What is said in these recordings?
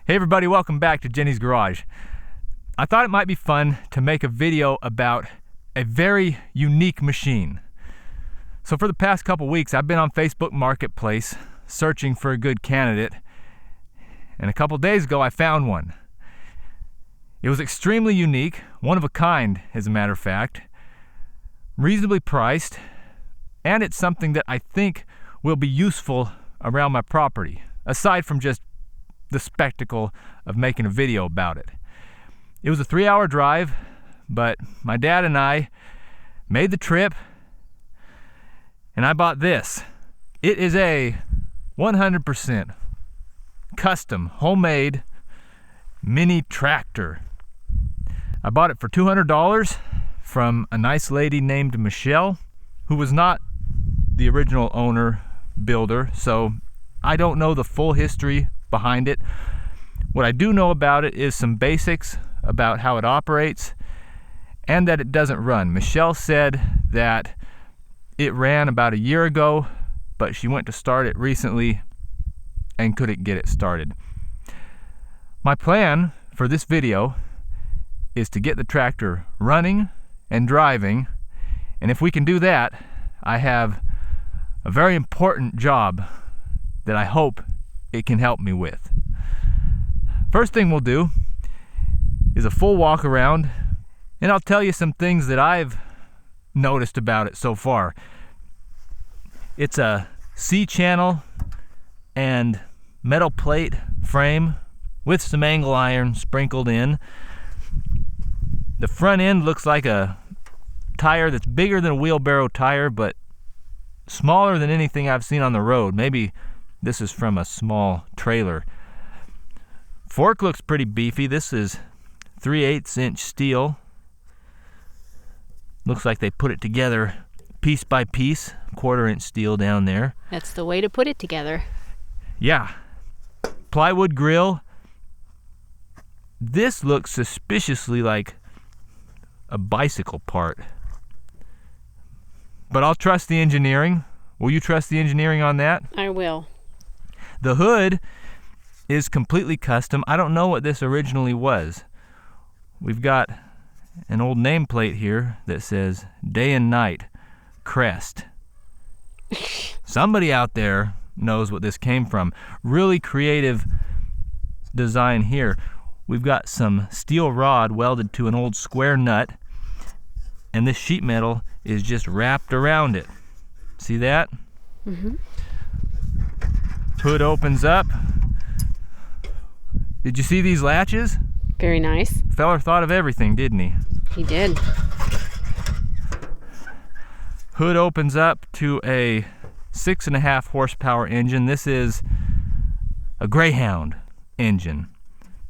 Hey everybody, welcome back to Jenny's Garage. I thought it might be fun to make a video about a very unique machine. So for the past couple weeks, I've been on Facebook Marketplace searching for a good candidate, and a couple days ago I found one. It was extremely unique, one of a kind as a matter of fact, reasonably priced, and it's something that I think will be useful around my property, aside from just the spectacle of making a video about it. It was a 3-hour drive, but my dad and I made the trip, and I bought this. It is a 100% custom, homemade mini tractor. I bought it for $200 from a nice lady named Michelle, who was not the original owner builder, so I don't know the full history behind it. What I do know about it is some basics about how it operates and that it doesn't run. Michelle said that it ran about a year ago, but she went to start it recently and couldn't get it started. My plan for this video is to get the tractor running and driving, and if we can do that, I have a very important job that I hope it can help me with. First thing we'll do is a full walk around, and I'll tell you some things that I've noticed about it so far. It's a C-channel and metal plate frame with some angle iron sprinkled in. The front end looks like a tire that's bigger than a wheelbarrow tire, but smaller than anything I've seen on the road. Maybe this is from a small trailer. Fork looks pretty beefy. This is 3/8 inch steel. Looks like they put it together piece by piece, 1/4 inch steel down there. That's the way to put it together. Yeah. Plywood grill. This looks suspiciously like a bicycle part. But I'll trust the engineering. Will you trust the engineering on that? I will. The hood is completely custom. I don't know what this originally was. We've got an old nameplate here that says Day and Night Crest. Somebody out there knows what this came from. Really creative design here. We've got some steel rod welded to an old square nut, and this sheet metal is just wrapped around it. See that? Mm-hmm. Hood opens up. Did you see these latches? Very nice. Feller thought of everything, didn't he? He did. Hood opens up to a 6.5 horsepower engine. This is a Greyhound engine,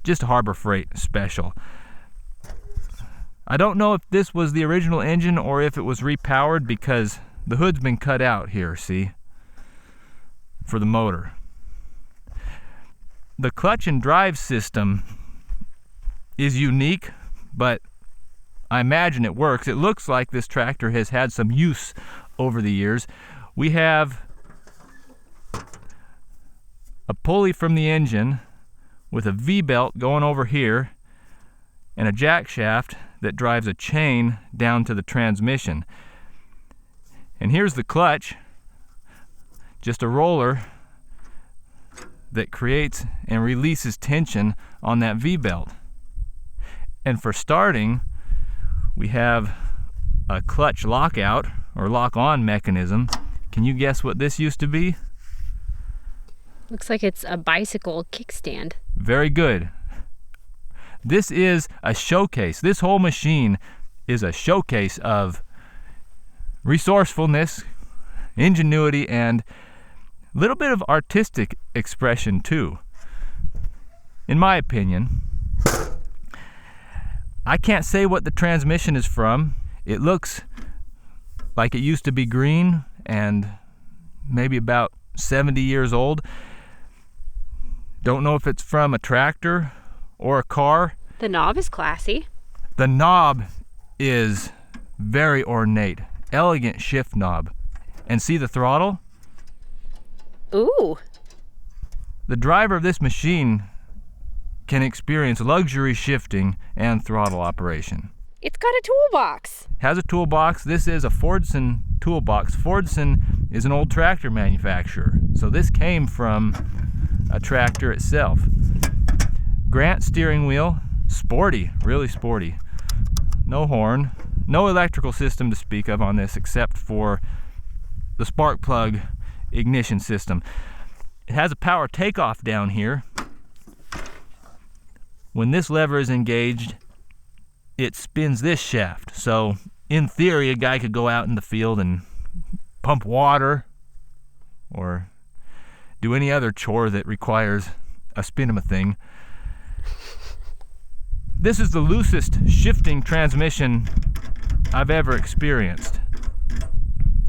just a Harbor Freight special. I don't know if this was the original engine or if it was repowered, because the hood's been cut out here, see, for the motor. The clutch and drive system is unique, but I imagine it works. It looks like this tractor has had some use over the years. We have a pulley from the engine with a V-belt going over here and a jack shaft that drives a chain down to the transmission. And here's the clutch, just a roller that creates and releases tension on that V-belt. And for starting, we have a clutch lockout or lock-on mechanism. Can you guess what this used to be? Looks like it's a bicycle kickstand. Very good. This is a showcase. This whole machine is a showcase of resourcefulness, ingenuity, and a little bit of artistic expression too. In my opinion, I can't say what the transmission is from. It looks like it used to be green and maybe about 70 years old. Don't know if it's from a tractor or a car. The knob is classy. The knob is very ornate, elegant shift knob. And see the throttle? Ooh. The driver of this machine can experience luxury shifting and throttle operation. It's got a toolbox. Has a toolbox. This is a Fordson toolbox. Fordson is an old tractor manufacturer, so this came from a tractor itself. Grant steering wheel, sporty, really sporty. No horn, no electrical system to speak of on this except for the spark plug ignition system. It has a power takeoff down here. When this lever is engaged, it spins this shaft. So in theory, a guy could go out in the field and pump water or do any other chore that requires a spin of a thing. This is the loosest shifting transmission I've ever experienced.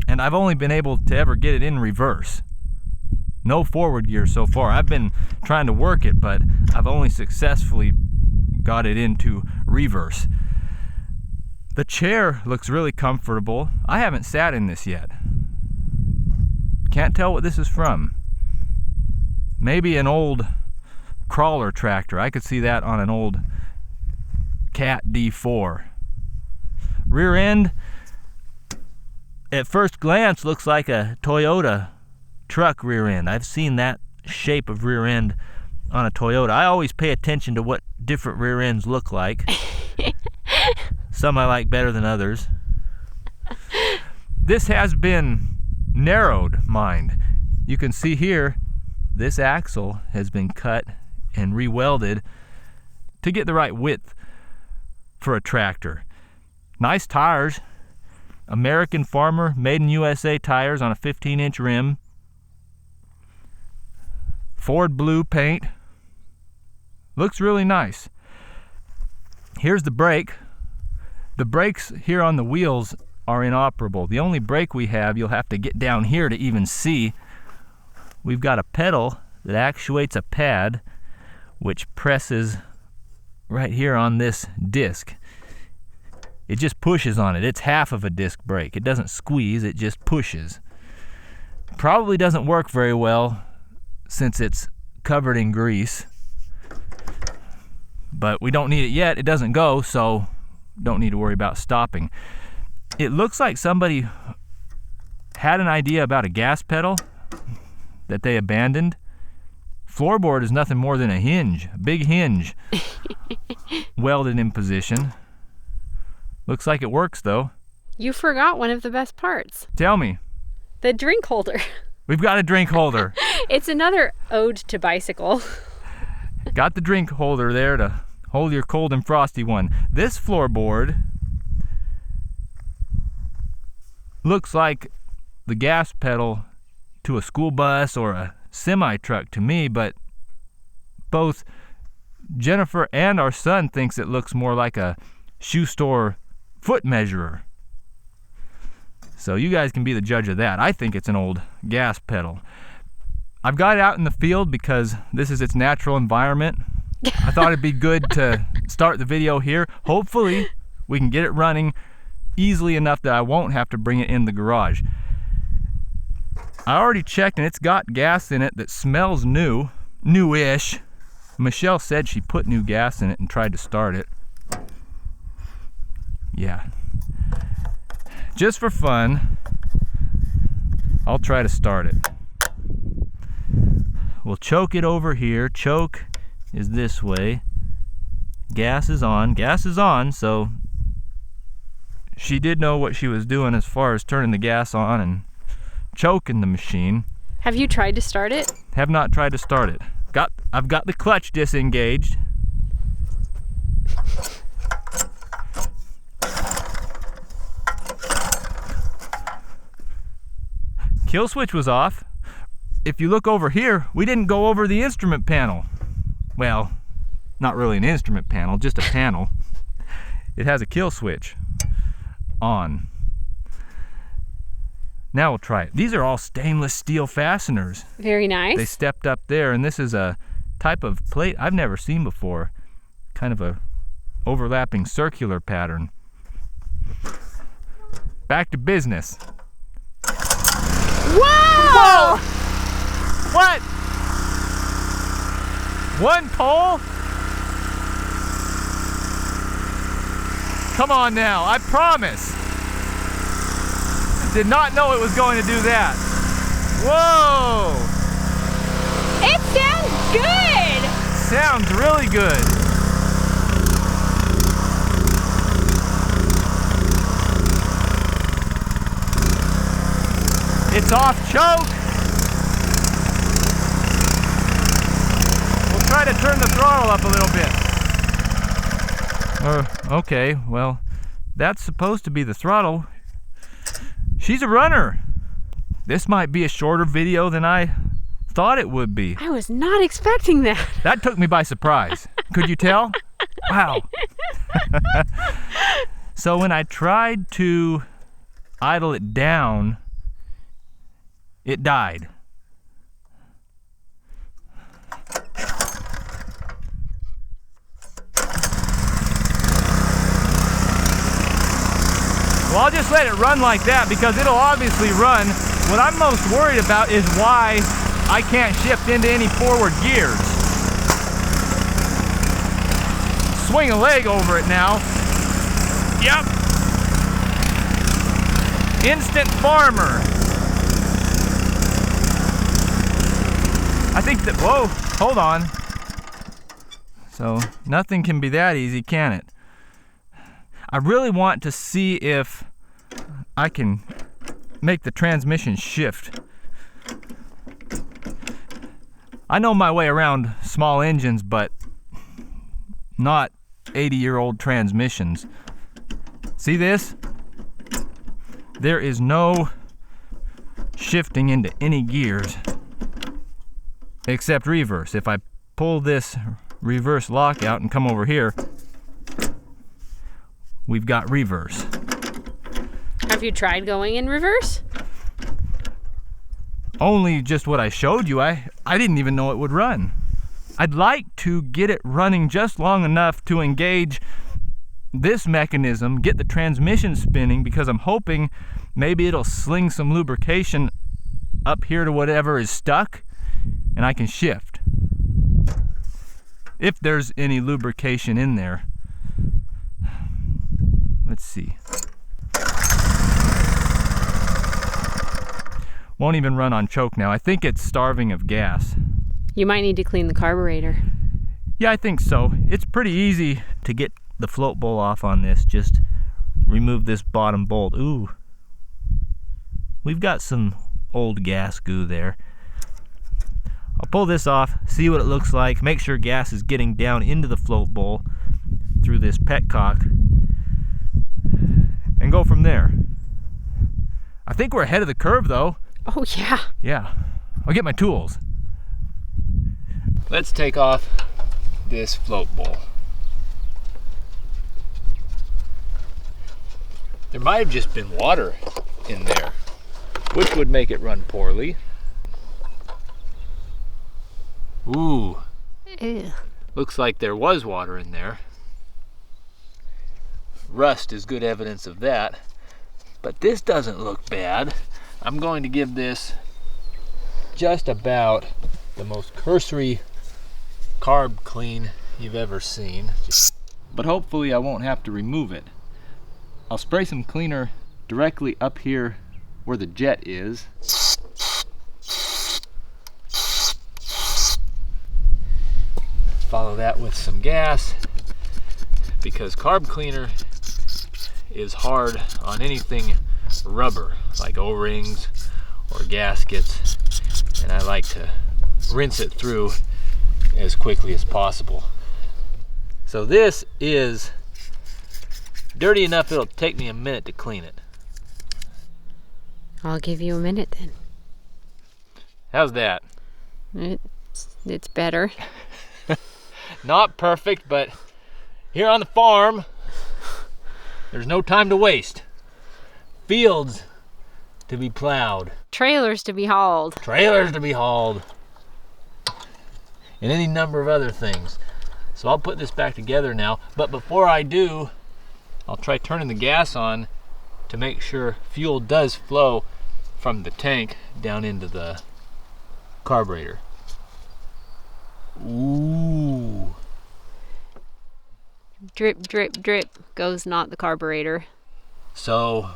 And I've only been able to ever get it in reverse. No forward gear so far. I've been trying to work it, but I've only successfully got it into reverse. The chair looks really comfortable. I haven't sat in this yet. Can't tell what this is from. Maybe an old crawler tractor. I could see that on an old Cat D4. Rear end, at first glance, looks like a Toyota truck rear end. I've seen that shape of rear end on a Toyota. I always pay attention to what different rear ends look like. Some I like better than others. This has been narrowed, mind. You can see here, this axle has been cut and re-welded to get the right width for a tractor. Nice tires. American Farmer, made in USA tires on a 15-inch rim. Ford blue paint. Looks really nice. Here's the brake. The brakes here on the wheels are inoperable. The only brake we have, you'll have to get down here to even see. We've got a pedal that actuates a pad which presses right here on this disc. It just pushes on it. It's half of a disc brake. It doesn't squeeze, it just pushes. Probably doesn't work very well since it's covered in grease. But we don't need it yet. It doesn't go, so don't need to worry about stopping. It looks like somebody had an idea about a gas pedal that they abandoned. Floorboard is nothing more than a hinge, a big hinge, welded in position. Looks like it works though. You forgot one of the best parts. Tell me. The drink holder. We've got a drink holder. It's another ode to bicycle. Got the drink holder there to hold your cold and frosty one. This floorboard looks like the gas pedal to a school bus or a semi-truck to me, but both Jennifer and our son thinks it looks more like a shoe store foot measurer. So you guys can be the judge of that. I think it's an old gas pedal. I've got it out in the field because this is its natural environment. I thought it'd be good to start the video here. Hopefully we can get it running easily enough that I won't have to bring it in the garage. I already checked and it's got gas in it that smells new, newish. Michelle said she put new gas in it and tried to start it. Yeah. Just for fun, I'll try to start it. We'll choke it over here. Choke is this way. Gas is on. Gas is on, so she did know what she was doing as far as turning the gas on and choking the machine. Have you tried to start it? Have not tried to start it. I've got the clutch disengaged. Kill switch was off. If you look over here, we didn't go over the instrument panel. Well, not really an instrument panel, just a panel. It has a kill switch on. Now we'll try it. These are all stainless steel fasteners. Very nice. They stepped up there, and this is a type of plate I've never seen before. Kind of a overlapping circular pattern. Back to business. Whoa! What? One pole? Come on now, I promise. Did not know it was going to do that. Whoa! It sounds good! Sounds really good. It's off choke. We'll try to turn the throttle up a little bit. Okay, well, that's supposed to be the throttle. She's a runner. This might be a shorter video than I thought it would be. I was not expecting that. That took me by surprise. Could you tell? Wow. So when I tried to idle it down, it died. Well, I'll just let it run like that because it'll obviously run. What I'm most worried about is why I can't shift into any forward gears. Swing a leg over it now. Yep. Instant farmer. I think that, whoa, hold on. So nothing can be that easy, can it? I really want to see if I can make the transmission shift. I know my way around small engines, but not 80-year-old transmissions. See this? There is no shifting into any gears except reverse. If I pull this reverse lock out and come over here, we've got reverse. Have you tried going in reverse? Only just what I showed you. I didn't even know it would run. I'd like to get it running just long enough to engage this mechanism, get the transmission spinning, because I'm hoping maybe it'll sling some lubrication up here to whatever is stuck and I can shift. If there's any lubrication in there. Let's see. Won't even run on choke now. I think it's starving of gas. You might need to clean the carburetor. Yeah, I think so. It's pretty easy to get the float bowl off on this. Just remove this bottom bolt. Ooh. We've got some old gas goo there. I'll pull this off, see what it looks like, make sure gas is getting down into the float bowl through this petcock, and go from there. I think we're ahead of the curve though. Oh yeah. Yeah. I'll get my tools. Let's take off this float bowl. There might have just been water in there, which would make it run poorly. Ooh. Ew. Looks like there was water in there. Rust is good evidence of that. But this doesn't look bad. I'm going to give this just about the most cursory carb clean you've ever seen. But hopefully I won't have to remove it. I'll spray some cleaner directly up here where the jet is. Follow that with some gas, because carb cleaner is hard on anything rubber, like O-rings or gaskets, and I like to rinse it through as quickly as possible. So this is dirty enough it'll take me a minute to clean it. I'll give you a minute then. How's that? It's better. Not perfect, but here on the farm, there's no time to waste. Fields to be plowed. Trailers to be hauled. Trailers to be hauled. And any number of other things. So I'll put this back together now, but before I do, I'll try turning the gas on to make sure fuel does flow from the tank down into the carburetor. Ooh. Drip, drip, drip goes not the carburetor. So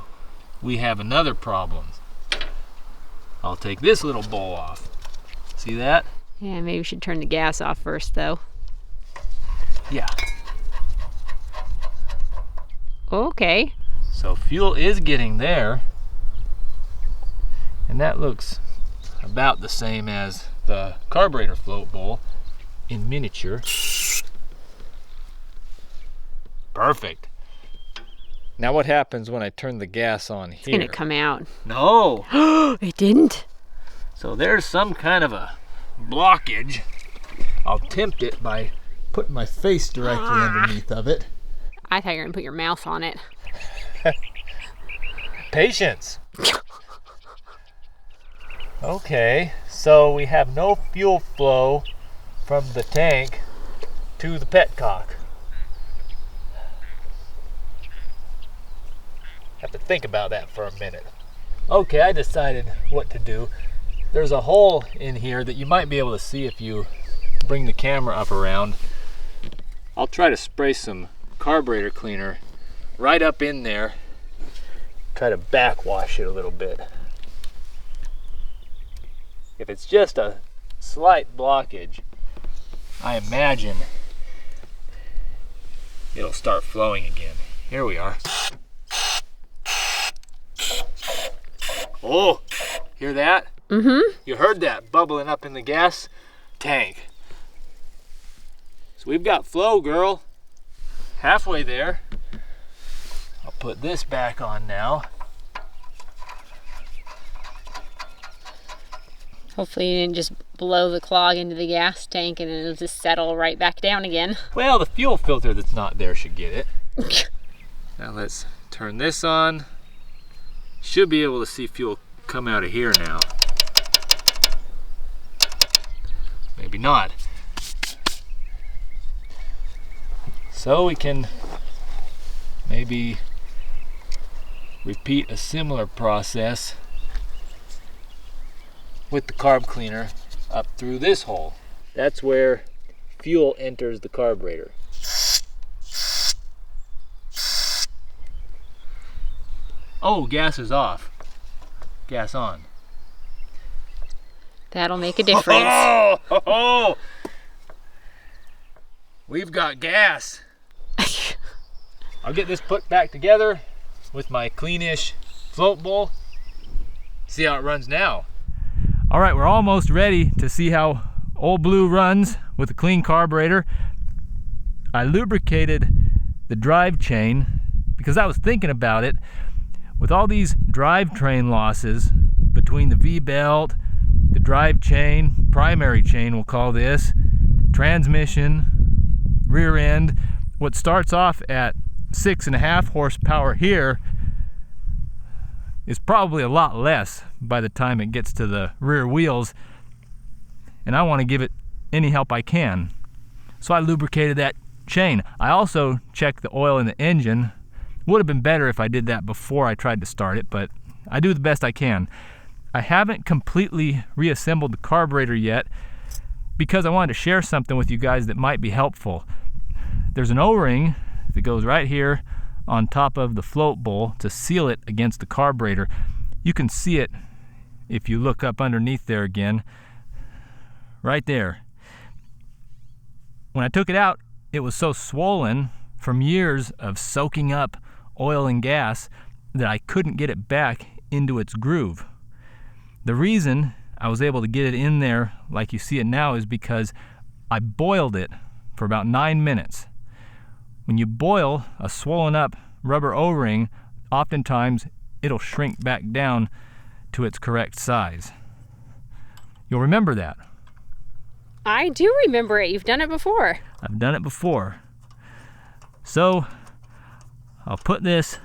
we have another problem. I'll take this little bowl off. See that? Yeah, maybe we should turn the gas off first though. Yeah. Okay. So fuel is getting there. And that looks about the same as the carburetor float bowl in miniature. Perfect. Now what happens when I turn the gas on here? It's gonna come out. No! It didn't? So there's some kind of a blockage. I'll tempt it by putting my face directly underneath of it. I thought you were gonna put your mouth on it. Patience. Okay, so we have no fuel flow from the tank to the petcock. Have to think about that for a minute. Okay, I decided what to do. There's a hole in here that you might be able to see if you bring the camera up around. I'll try to spray some carburetor cleaner right up in there. Try to backwash it a little bit. If it's just a slight blockage, I imagine it'll start flowing again. Here we are. Oh, hear that? Mm-hmm. You heard that bubbling up in the gas tank. So we've got flow, girl. Halfway there. I'll put this back on now. Hopefully you didn't just blow the clog into the gas tank and it'll just settle right back down again. Well, the fuel filter that's not there should get it. Now let's turn this on. Should be able to see fuel come out of here now. Maybe not. So we can maybe repeat a similar process with the carb cleaner up through this hole. That's where fuel enters the carburetor. Oh, gas is off. Gas on. That'll make a difference. Oh, we've got gas. I'll get this put back together with my cleanish float bowl. See how it runs now. All right, we're almost ready to see how Old Blue runs with a clean carburetor. I lubricated the drivetrain because I was thinking about it. With all these drivetrain losses between the V-belt, the drive chain, primary chain we'll call this, transmission, rear end, what starts off at 6.5 horsepower here is probably a lot less by the time it gets to the rear wheels, and I want to give it any help I can. So I lubricated that chain. I also checked the oil in the engine. Would have been better if I did that before I tried to start it, but I do the best I can. I haven't completely reassembled the carburetor yet because I wanted to share something with you guys that might be helpful. There's an O-ring that goes right here on top of the float bowl to seal it against the carburetor. You can see it if you look up underneath there again, right there. When I took it out, it was so swollen from years of soaking up oil and gas that I couldn't get it back into its groove. The reason I was able to get it in there like you see it now is because I boiled it for about 9 minutes. When you boil a swollen up rubber O-ring, oftentimes it'll shrink back down to its correct size. You'll remember that. I do remember it. You've done it before. I've done it before. So I'll put this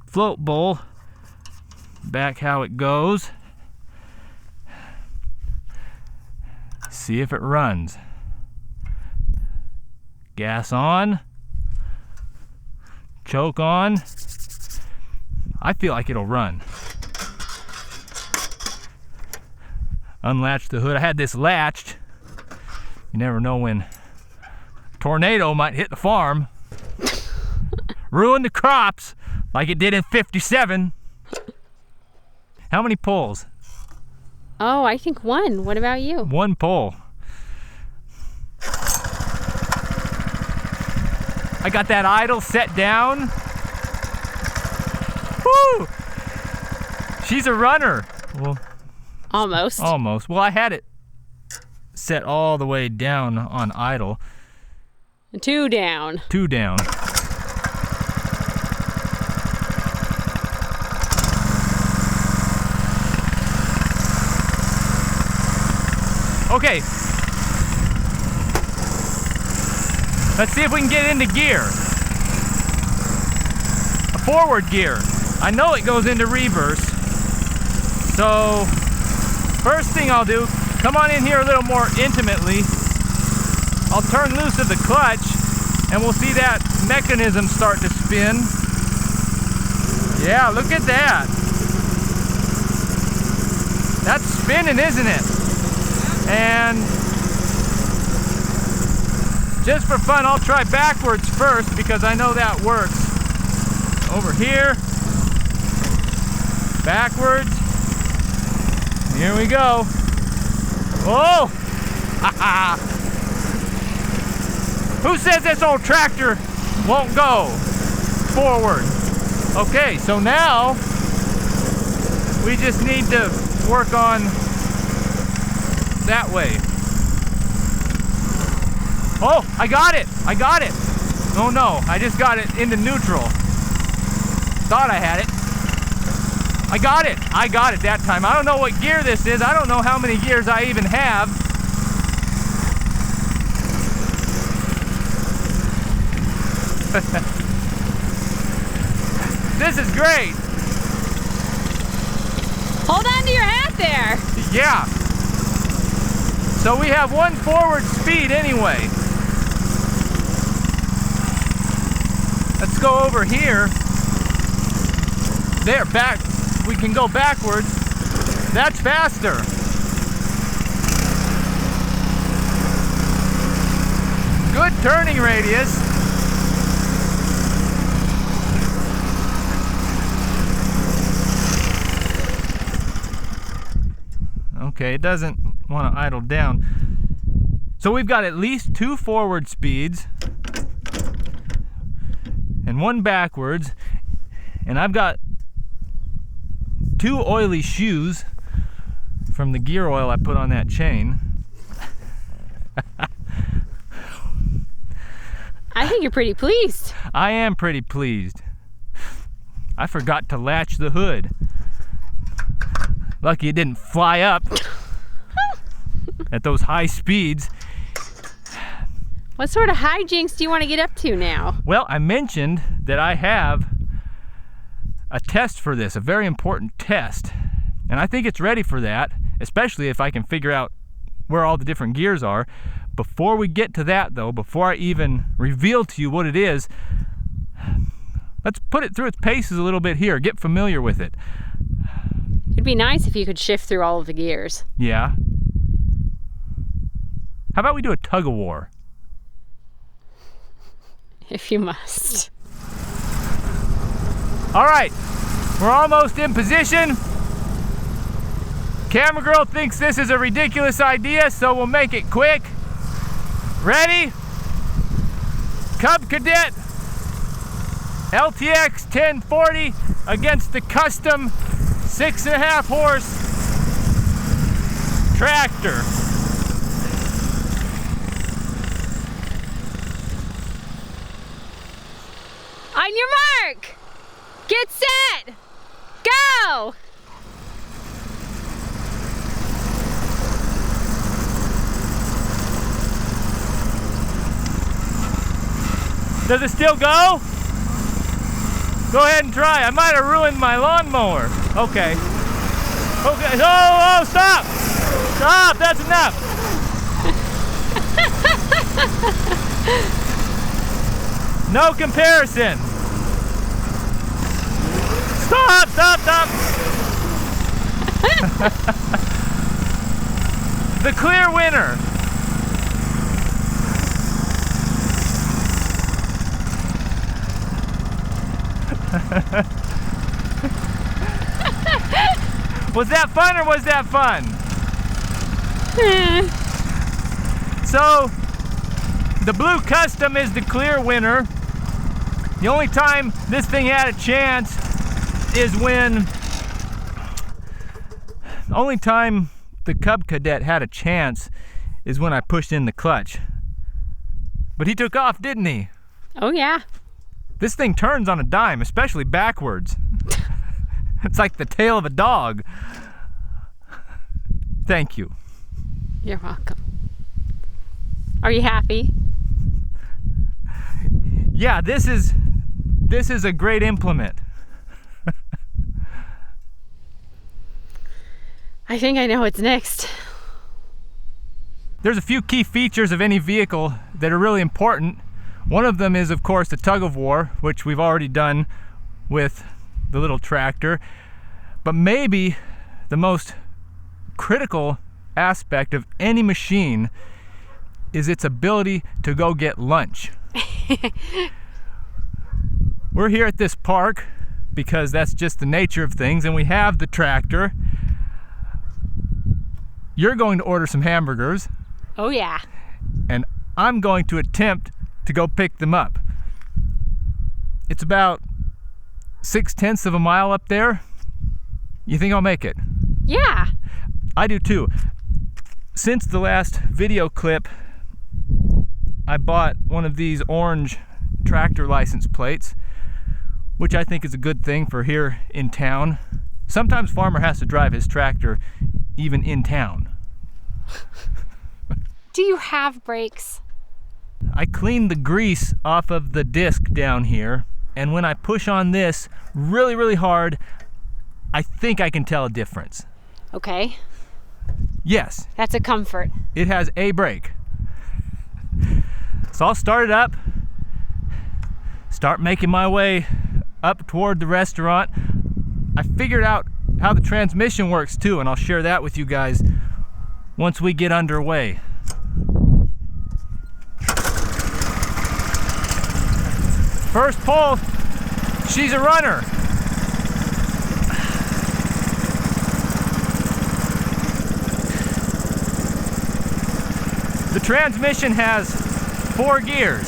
float bowl back how it goes. See if it runs. Gas on. Choke on. I feel like it'll run. Unlatch the hood. I had this latched. You never know when a tornado might hit the farm. ruin the crops like it did in '57. How many pulls? Oh, I think one. What about you? One pull. I got that idle set down. Woo! She's a runner. Well, almost. Almost. Well, I had it set all the way down on idle. 2 down. 2 down. Okay. Let's see if we can get into gear. A forward gear. I know it goes into reverse. So, first thing I'll do, come on in here a little more intimately. I'll turn loose of the clutch and we'll see that mechanism start to spin. Yeah, look at that. That's spinning, isn't it? And just for fun, I'll try backwards first because I know that works. Over here, backwards. Here we go. Oh! Who says this old tractor won't go forward? Okay, so now we just need to work on that way. Oh, I got it! I got it! Oh no, I just got it into neutral. Thought I had it. I got it! I got it that time. I don't know what gear this is. I don't know how many gears I even have. This is great! Hold on to your hat there! Yeah. So we have 1 forward speed anyway. Let's go over here. There, back. We can go backwards. That's faster. Good turning radius. Okay, it doesn't want to idle down. So we've got at least 2 forward speeds and 1 backwards, and I've got 2 oily shoes from the gear oil I put on that chain. I think you're pretty pleased. I am pretty pleased. I forgot to latch the hood. Lucky it didn't fly up at those high speeds. What sort of hijinks do you want to get up to now? Well, I mentioned that I have a test for this, a very important test. And I think it's ready for that, especially if I can figure out where all the different gears are. Before we get to that though, before I even reveal to you what it is, let's put it through its paces a little bit here, get familiar with it. It'd be nice if you could shift through all of the gears. Yeah. How about we do a tug-of-war? If you must. All right, we're almost in position. Camera girl thinks this is a ridiculous idea, so we'll make it quick. Ready? Cub Cadet LTX 1040 against the custom 6.5 horse tractor. On your mark! Get set! Go! Does it still go? Go ahead and try. I might have ruined my lawnmower. Okay. Okay. Oh, stop! Stop! That's enough! No comparison. Stop! Stop! Stop! The clear winner. Was that fun or was that fun? So, the blue Custom is the clear winner. The only time this thing had a chance is when... The only time the Cub Cadet had a chance is when I pushed in the clutch. But he took off, didn't he? Oh yeah. This thing turns on a dime, especially backwards. It's like the tail of a dog. Thank you. You're welcome. Are you happy? Yeah, this is a great implement. I think I know what's next. There's a few key features of any vehicle that are really important. One of them is, of course, the tug-of-war, which we've already done with the little tractor. But maybe the most critical aspect of any machine is its ability to go get lunch. We're here at this park because that's just the nature of things, and we have the tractor. You're going to order some hamburgers. Oh yeah. And I'm going to attempt to go pick them up. It's about 6/10 of a mile up there. You think I'll make it? Yeah. I do too. Since the last video clip, I bought one of these orange tractor license plates, which I think is a good thing for here in town. Sometimes farmer has to drive his tractor even in town. Do you have brakes? I cleaned the grease off of the disc down here, and when I push on this really, really hard, I think I can tell a difference. Okay. Yes. That's a comfort. It has a brake. So I'll start it up, start making my way up toward the restaurant. I figured out how the transmission works too, and I'll share that with you guys once we get underway. First pull, she's a runner. The transmission has 4 gears.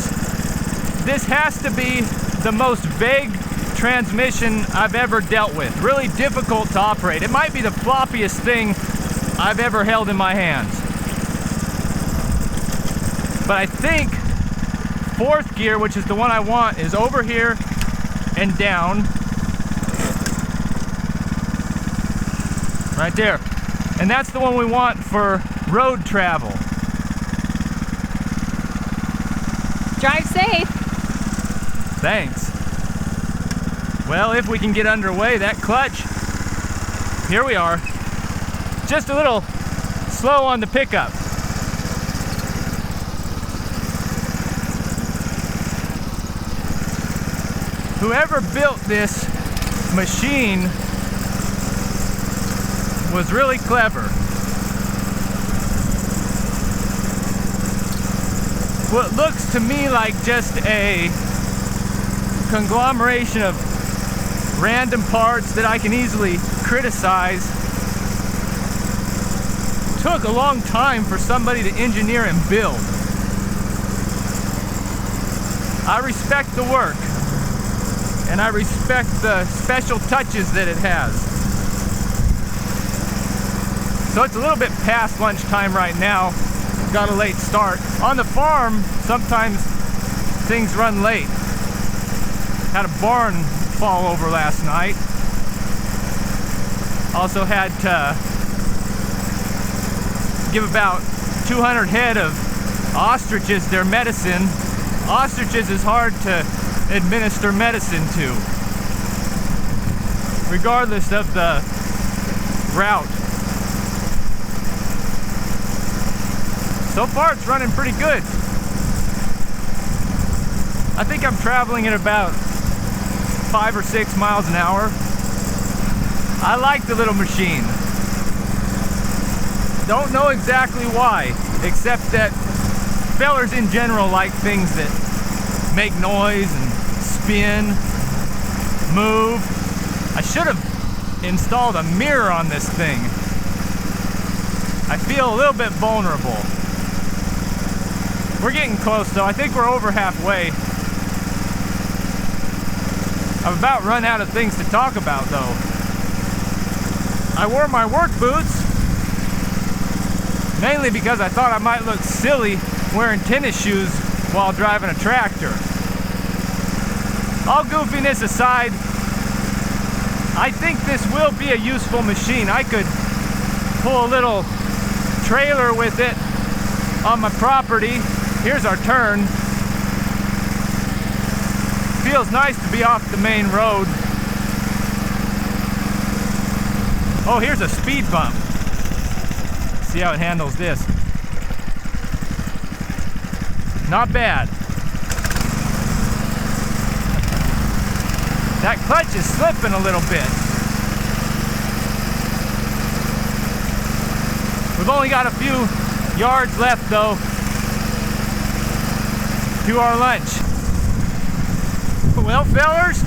This has to be the most vague transmission I've ever dealt with. Really difficult to operate. It might be the floppiest thing I've ever held in my hands. But I think 4th gear, which is the one I want, is over here and down. Right there. And that's the one we want for road travel. Drive safe. Thanks. Well, if we can get underway, that clutch, here we are. Just a little slow on the pickup. Whoever built this machine was really clever. What looks to me like just a conglomeration of random parts that I can easily criticize took a long time for somebody to engineer and build. I respect the work, and I respect the special touches that it has. So it's a little bit past lunchtime right now. Got a late start. On the farm, sometimes things run late. Had a barn fall over last night. Also had to give about 200 head of ostriches their medicine. Ostriches is hard to administer medicine to, regardless of the route. So far it's running pretty good. I think I'm traveling at about 5 or 6 miles an hour. I like the little machine. Don't know exactly why, except that fellers in general like things that make noise and spin. move. I should have installed a mirror on this thing. I feel a little bit vulnerable. We're getting close though. I think we're over halfway. I've about run out of things to talk about though. I wore my work boots mainly because I thought I might look silly wearing tennis shoes while driving a tractor. All goofiness aside, I think this will be a useful machine. I could pull a little trailer with it on my property. Here's our turn. Feels nice to be off the main road. Oh, here's a speed bump. See how it handles this. Not bad. That clutch is slipping a little bit. We've only got a few yards left though to our lunch. Well, fellers,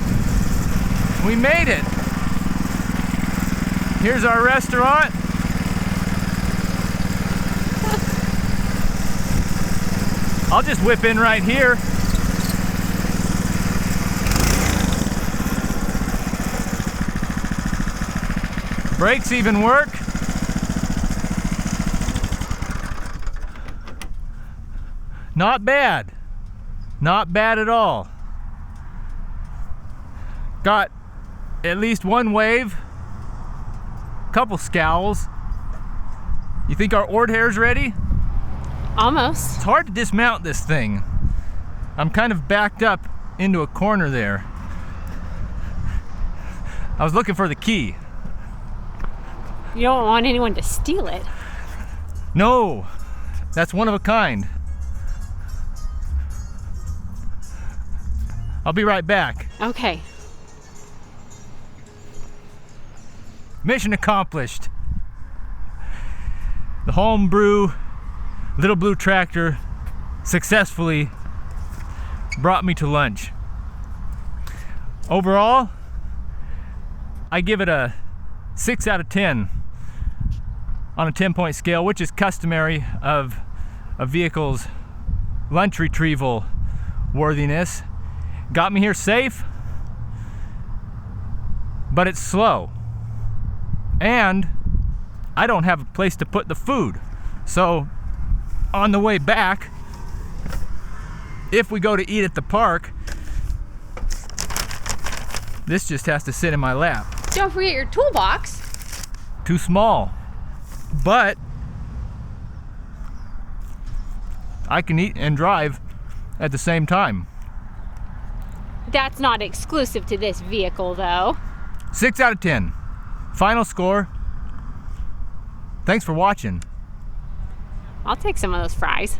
we made it. Here's our restaurant. I'll just whip in right here. Brakes even work. Not bad. Not bad at all. Got at least one wave, couple scowls. You think our ord hair's ready? Almost. It's hard to dismount this thing. I'm kind of backed up into a corner there. I was looking for the key. You don't want anyone to steal it. No, that's one of a kind. I'll be right back. Okay. Mission accomplished. The homebrew little blue tractor successfully brought me to lunch. Overall, I give it a 6 out of 10 on a 10-point scale, which is customary of a vehicle's lunch retrieval worthiness. Got me here safe, but it's slow. And I don't have a place to put the food. So on the way back, if we go to eat at the park, this just has to sit in my lap. Don't forget your toolbox. Too small, but I can eat and drive at the same time. That's not exclusive to this vehicle though. 6 out of 10. Final score. Thanks for watching. I'll take some of those fries.